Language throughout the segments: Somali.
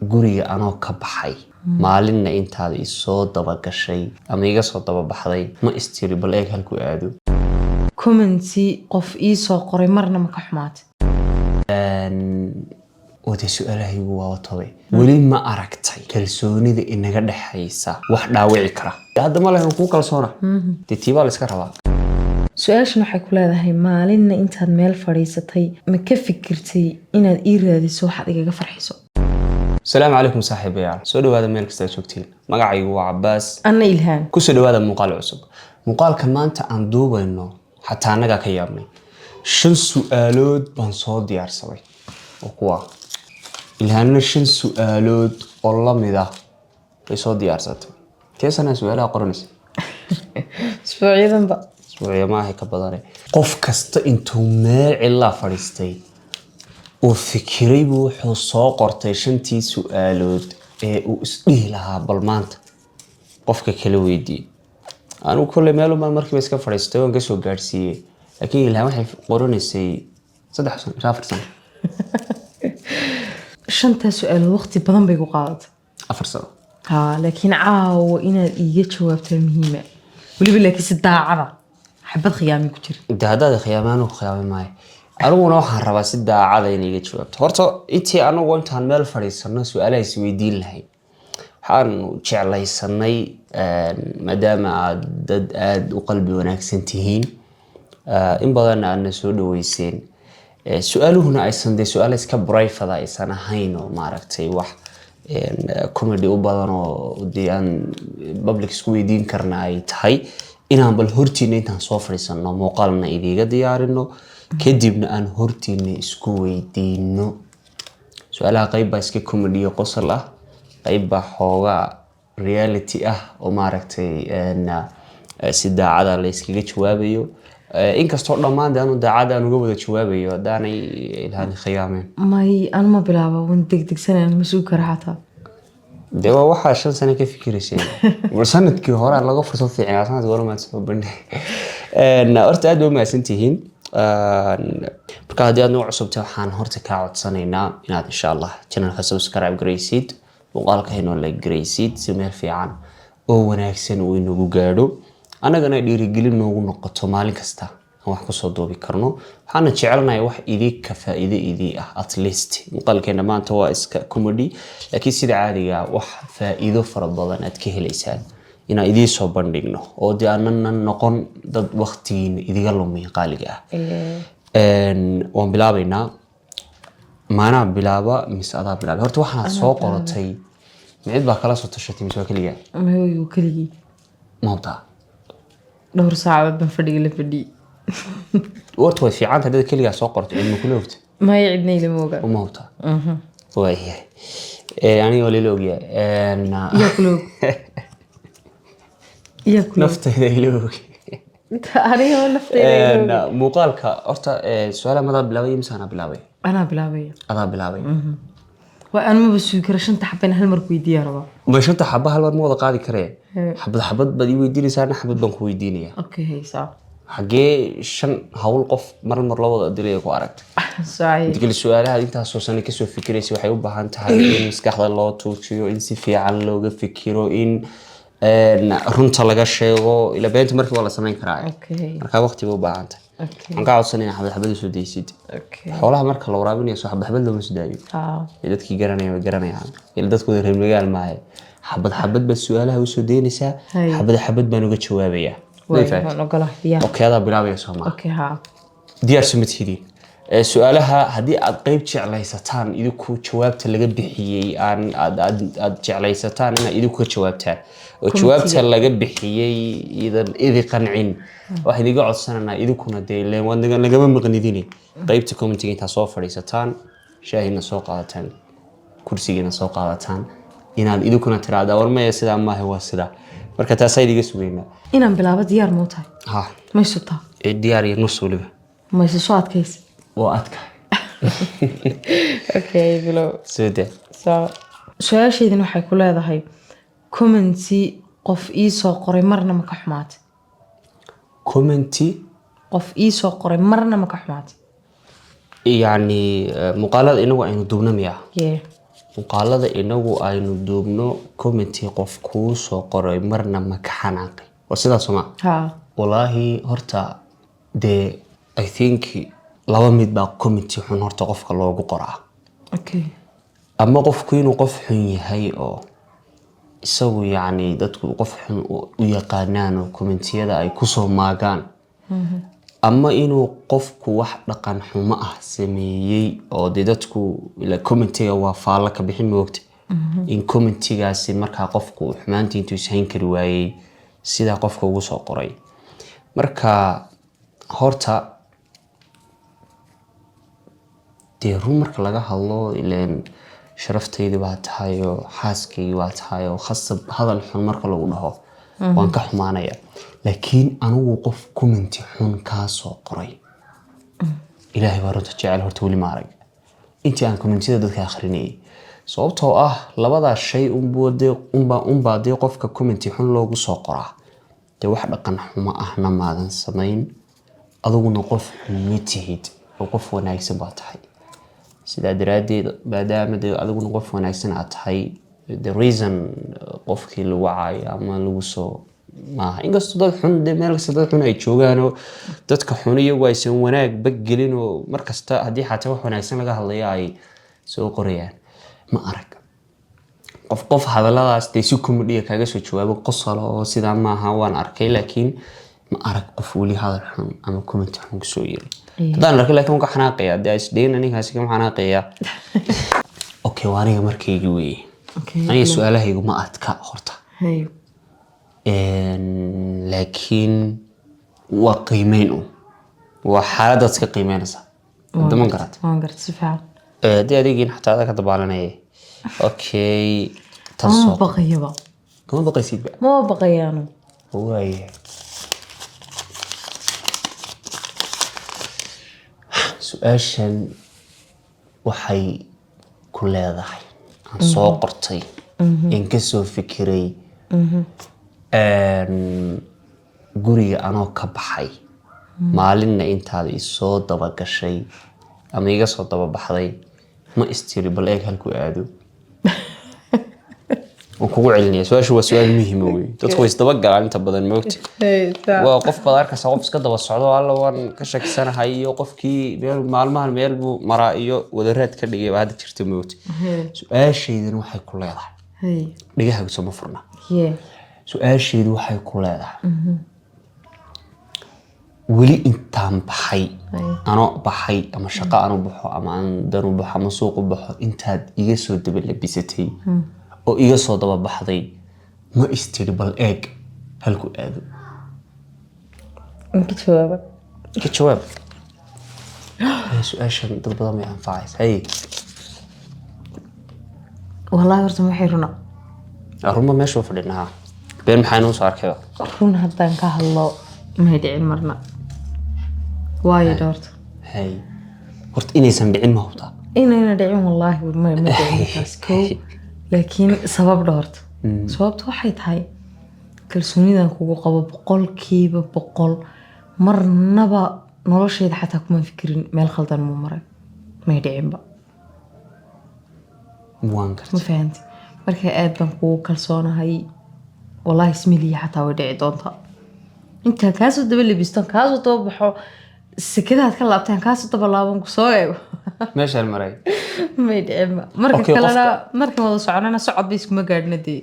guriga anoo ka baxay maalinna intaad i soo daba gashay ama iga soo daba baxday ma istiri bal eeg halku aado commenti qof ii soo qoray marna ma ka xumaatay wada su'aalahaygu waa watobay weli ma aragtay kalsoonida inaga dhaxaysa wax dhaawici kara hadda ma lahayn ku kalsoona tiiba la iska rabaa su'aashan waxay ku leedahay maalinna intaad meel fadhiisatay ma ka fikirtay inaad ii raadiso waxaad igaga farxiso السلام عليكم صاحبي سو هذا ميل كستا joogtiin magacaygu waa Abbas anna Ilhaan ku soo dhawaada muuqaal cusub muuqaalka maanta aan duubayno xataa anaga ka yaabnay 5 su'aalood baan soo diyaarsaday oo kuwa Ilhaanna 5 su'aalood oo la mid ah ay soo diyaarsatay teesana su'aalaha qoranaysa isbuucyadan ma aha ka badan qof kasta intuu meel la fadhiistay oo fikiray buu wuxuu soo qortay 5 su'aalood ee uu isdhihi lahaa bal maanta qofka kala weydii anu kulli meel uma markii iska fadhiistay oo ka soo gaarsiiyay laakiin ilaa waxay qoranaysay 3 sano 4 sano 5 su'aal waqti badan bay ku qaadatay 4 sano laakiin caawa inaad iiga jawaabto muhiima waliba laakiin si daacada xabad khiyaami ku jira daadada khiyaamaanu khiyaami maayo aniguna waxaan rabaa si daacada inay iga jawaabto horta intii anagu intaan meel fadhiisano su'aalaha is weydiin lahayn waxaan jeclaysanay maadaama dad aad u qalbi wanaagsan tihiin in badan aan soo dhaweyseen su'aaluhuna aysan de su'aal iska brayfada aysan ahayn oo maaragtay wax comedy u badan oo aan public isku weydiin karna ay tahay inaan bal hortiina intaan soo fadhiisano muuqaalna idiga diyaarino kadibna aan hortiina isku weydiino su'aalaha qayb baa iska comedy qosol ah qayb baa xooga reality ah oo maaragtay si daacada la iskaga jawaabayo inkastoo dhammaan aanu daacada aan uga wada jawaabayo hadaanay Ilhaan khiyaameen may aan ma bilaabo wan degdegsanaan masuul karaata dewa waxa 5 sano ka fikiraysay sanadkii hore laga fursad fiican sanadkii hore ma soo bandhig horta aad u maasantihiin marka hadii aad noo cusubtahay waxaan horta ka codsanaynaa inaad insha Allah channelka subscribe gareysid muuqaalka inoo like gareysid si meel fiican oo wanaagsan uu inagu gaadho anagana dhiirigelin noogu noqoto maalin kasta aan wax ku soo doobi karno waxaan jecelnahay wax idinka faa'iido idii ah at least muuqaalkeena maanta waa iska comedy laakiin sida caadiga wax faa'iido fara badan aad ka helaysaan ina idii soo bandhigno oo diyaanana noqon dad waqtigiina idiga lumay qaaliga ah waan bilaabaynaa maana bilaaba misada bilaaba horta waxaan soo qoratay mid baa kala soo tashatay misoo kaliya mayo kaligi maanta dhowr saacadood baan fadhiga la fadhi wartu way fiican tahay dad kaliya soo qortay ilmo kula ogta ma cidna ila mooga maanta way ani wali la ogyahay ya kula naftayda ila og aniga naftayda muuqaalka horta su'aalaha mada bilaabay imsana bilaabay ana bilaabay adaa bilaabay وأنا ما بسوي كرشنت حبين هالمرة ويديها ربا ما شنت حبها هالمرة مو قاعد كريه حبة بدي ويديني سارنا حبة بنك ويديني أوكي هي صح حقي شن هقول قف مرة لو أدري أكو عرفت صحيح تقول السؤال هذا أنت أساسا كسو فكري سوى حيوبها أنت هاي مسكح الله توشيو إن سفي على لو فكرو إن runta laga sheego ila beenta markii wala sameyn karaa marka waqti buu baahanta aan ka codsanayna xabad soo deysid xoolaha marka la waraabinayo xabad loo sudaayo dadkii garanayaan ila dadku reer magaal maahay xabad bas su'aalaha u soo deynaysa xabad baan uga jawaabaya waan ogolahay okay hada bilaabaya Soomaa okay ha diyaar sumitidi su'aalaha hadii aad qayb jeclaysataan idinku jawaabta laga bixiyay aad jeclaysataan in idinku ka jawaabtaan oo jawaabta laga bixiyay idin qancin waxa idiga codsanana idinkuna deeleen wad naga maqnidini qaybta commentiga inta soo fadhiisataan shaahina soo qaadataan kursigiina soo qaadataan inaad idinkuna tiraada warmaya sida ma aha waa sida marka taas ay idiga sugeeyna inaan bilaabo diyaar ma tahay ha ma suta diyaar iyo nus waliba ma soo adkays وأتك. Okay below. سودة. su'aashaydan waxay ku leedahay commenti qof ii soo qoray marna ma ka xumaatay commenti qof ii soo qoray marna ma ka xumaatay يعني مقالات إنه إنه دوبنا مياه muuqaalada inagu aynu duubno commenti qof kuu soo qoray marna ma ka xanaaqay waa sidaas ma wallaahi horta dee I think laba mid baa commenti xun horta qofka loogu qoraa ama qofku inuu qof xun yahay oo isagu yacni dadku qof xun u yaqaanaan oo commentiyada ay kusoo maagaan ama inuu qofku wax dhaqan xumo ah sameeyey oo dadku ila commentiga waa faalla ka bixin moogta in commentigaasi markaa qofku xumaantii intuu ishayn kari waayey sida qofka ugu soo qoray marka horta dee run marka laga hadlo ileen sharaftayda baa tahay oo xaaskayga baa tahay oo khasab hadal xun marka lagu dhaho waan ka xumaanaya laakiin anigu qof commenti xun kaa soo qoray ilaahay baa runta jecel horta weli ma arag intii aan commentida dadka akhrinayay sababtoo ah labadaa shay unbaa dee qofka commenti xun loogu soo qoraa dee wax dhaqan xumo ahna maadan samayn adiguna qof xun ma tihid oo qof wanaagsan baa tahay sidaa daraaddeed maadaama dee adiguna qof wanaagsan aad tahay the reason qofkii lagu caayo ama lagu soo maaha inkastoo dad xun dee meel kasta dad xun ay joogaanoo dadka xun iyagu aysan wanaag baggelin oo markasta haddii xataa wax wanaagsan laga hadlayo ay soo qorayaan ma arag qof hadalladaas dee si comedy kaaga soo jawaabo qosolo oo sidaa maaha waan arkay laakiin ma arag qof weli hadal xun ama comment xun kusoo yiri haddaan arkay laakiin waan ka xanaaqayaa dee isdhayn ninkaasi kama xanaaqayaa okay waa aniga markaygii weeye aniga su-aalahaygu ma adka horta laakiin waa qiimeyn waa xaaladaad iska qiimeynaysaa daman garad si fiican dee adigiin xataa adaa ka dabaalanaya okay ma baqayaba kama baqaysidba ma baqayaano waaye su-aashan waxay ku leedahay aan soo qortay in kasoo fikiray guriga anoo ka baxay maalinna intaad isoo daba gashay ama iga soo daba baxday ma istiri bal eeg halku aado waan kugu celinaya su-aashu waa su-aal muhiima wey dadku way isdaba galaan inta badan moogta waa qof baad arkaysa qof iska daba socdo alla waan ka shakisanahay iyo qofkii maalmahan meel buu maraa iyo wadaraad ka dhigay baa hadda jirta moogta su-aashaydan waxay ku leedahay dhigahaagu soo ma furna su-aashaydu waxay ku leedahay weli intaan baxay anoo baxay ama shaqo aan u baxo ama aan dan u baxo ama suuq u baxo intaad iga soo daba labisatay oo iga soo daba baxday ma istiri bal eeg halku aado ka jawaab su-aashan dad badan may anfacaysa hay wallaahi horta maxay runa runba meeshuu fadhinahaa been maxaa inuu soo arkayba run haddaan ka hadlo may dhicin marna waayo dhorta hay horta inaysan dhicin ma hubtaa inayna dhicin wallaahi ma dhicin taas kow laakiin sabab dhorta sababtu waxay tahay kalsoonidan kugu qabo 100% marnaba noloshayda xataa kuma fikirin meel khaldan mu maray may dhicinba waan gartay ma fahanti marka aad baan kugu kalsoonahay wallaahi ismiliya xataa way dhici doontaa intaan kaasoo daba labistan kaasoo daba baxo sikadaad ka laabtaan kaasoo daba laaban ku soo eego meeshaan maray may dhicinba marka kalena markaan wada soconana socod ba iskuma gaadhina dee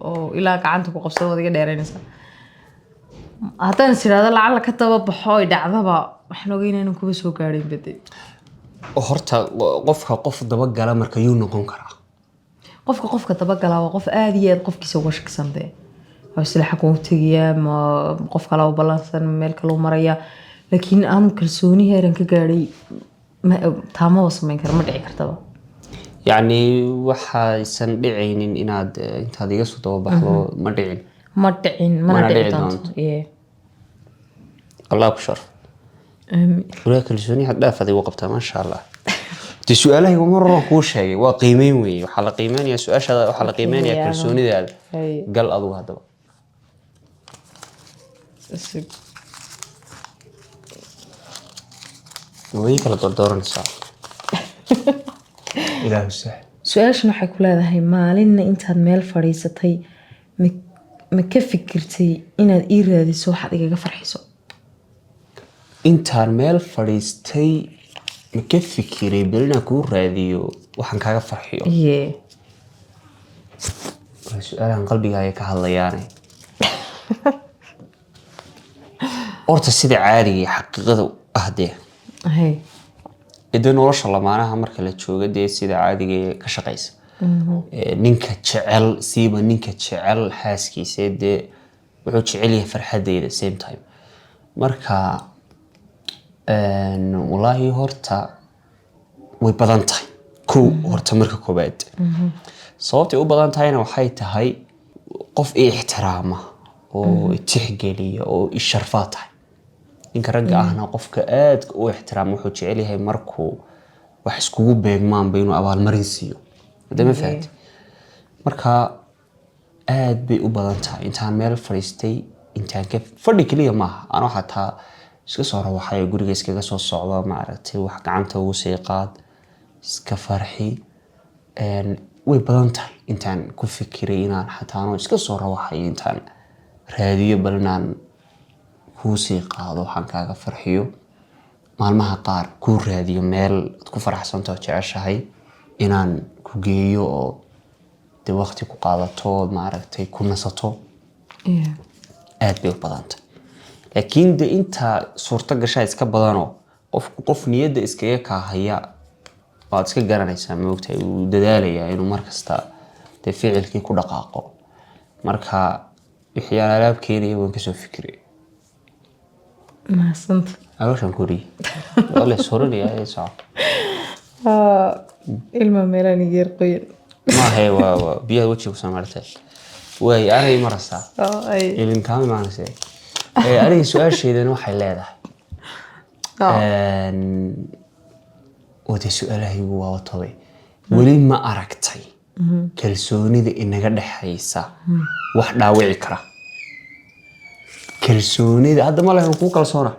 oo ilaa gacanta ku qabsada wadiga dheeraynaysa haddaan is idhaahdo lacala ka daba baxo ay dhacdaba waxaan ogeynaa inaan kuba soo gaadhayn bade horta qofka qof dabagala marka yuu noqon karaa qofka dabagala waa qof aada iyo aad qofkiisa uga shakisan dee isla xaguu tegayaa ma qof kale u ballansan meel kale u maraya laakiin aanu kalsooni heeran ka gaadhay taamaba samayn kara ma dhici kartaba yacni waxaysan dhicaynin inaad intaad iga soo daba baxdo ma dhicin mana dhici doonto allah ku sharf walaal kalsooni had dhaafaday waa qabtaa maasha allah de su'aalahayga mar hore kuu sheegay waa qiimeyn weeye waxaa la qiimeynayaa su-aashaada waxaa la qiimeynayaa kalsoonidaada gal adigu haddaba way kala dooranaysaa ilaahu sahal su-aashan waxay ku leedahay maalinna intaad meel fadhiisatay ma ka fikirtay inaad ii raadiso waxaad igaga farxiso intaan meel fadhiistay ma ka fikiray bal inaan kuu raadiyo waxaan kaaga farxiyo yee waa su-aalahan qalbigaaga ka hadlayaane horta sida caadiga iyo xaqiiqada ah dee hay dee nolosha lamaanaha marka la jooga dee sida caadiga ee ka shaqaysa ninka jecel siiba ninka jecel xaaskiisa dee wuxuu jecel yahay farxadeeda same time marka wallaahi horta way badan tahay kow horta marka koobaad sababtay u badan tahayna waxay tahay qof i ixtiraama oo tixgeliya oo i sharfaa tahay ninka ragga ahna qofka aadka u ixtiraama wuxuu jecel yahay markuu wax iskugu beegmaanba inuu abaalmarin siiyo hadama fahanti marka aad bay u badan tahay intaan meel fadhiistay intaan ka fadhi keliya maaha anoo xataa iska soo rawaxay guriga iskaga soo socda maaragtay wax gacanta ugu sii qaad iska farxi way badan tahay intaan ku fikiray inaan xataa anoo iska soo rawaxay intaan raadiyo bal inaan kuu sii qaado waxaan kaaga farxiyo maalmaha qaar kuu raadiyo meel aad ku faraxsanto oo jeceshahay inaan ku geeyo oo dee waqti ku qaadato ood maaragtay ku nasato aad bay u badantay laakiin de intaa suurto gashaa iska badanoo qof niyadda iskaga kaahaya waad iska garanaysaa maogtahay uu dadaalayaa inuu markasta dee ficilkii ku dhaqaaqo marka wixii aan alaab keenaya waan kasoo fikiray mahadsantahay calooshaan koriye waa la soranaya ee soco ilma meelaan igeer qoyan maahe waa biyaha wejiga kusoo martay waay anay marasaa ilin kaama imaanayse aniga su-aasheedana waxay leedahay oo dee su-aalahaygu waa watobay weli ma aragtay kalsoonida inaga dhexaysa wax dhaawici kara kalsoonida hadda ma lahayn kuu kalsoona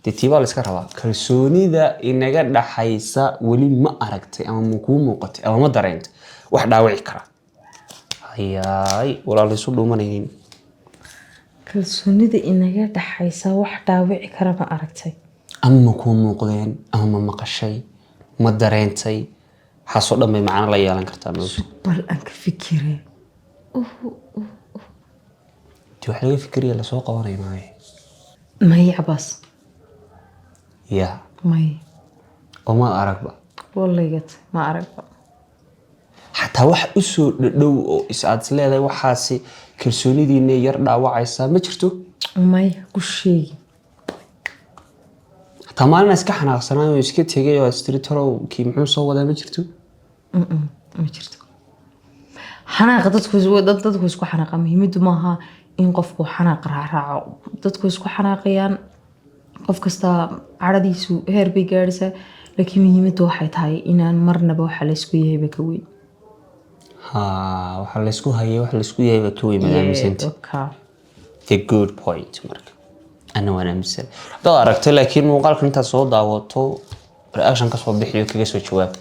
dee tiibaa la iska rabaa kalsoonida inaga dhaxaysa weli ma aragtay ama ma kuu muuqatay ama ma dareentay wax dhaawici kara hayaay walaal isu dhuumanaynin kalsoonida inaga dhaxaysa wax dhaawici kara ma aragtay ama ma kuu muuqdeen ama ma maqashay ma dareentay waxaasoo dhan bay macno la yeelan kartaa nolosha bal aan ka fikiree dee wax laga fikiraya lasoo qabanay maayo maya cabaas ya maya oo maad aragba wallaygat ma aragba xataa wax usoo dhadhow oo aad is leedahay waxaasi kalsoonidiina yar dhaawacaysaa ma jirto maya ku sheegi xataa maalin iska xanaaqsanaayo oo iska tegay oo istiri talow kii muxuu soo wadaa ma jirto ma jirto xanaaqa dadku isku xanaaqa muhiimadu maaha in qofku xanaaq raacraaco dadku isku xanaaqayaan qof kasta caradiisu heer bay gaadhaysaa laakiin muhiimadu waxay tahay inaan marnaba waxa laysku yahayba ka weyn waxa laysku hayay wax laysku yahayba ka weyn madaaamisanta the good point marka ana waan aaminsan haddaad aragtay laakiin muuqaalka intaad soo daawato reaction ka soo bixiyo kaga soo jawaab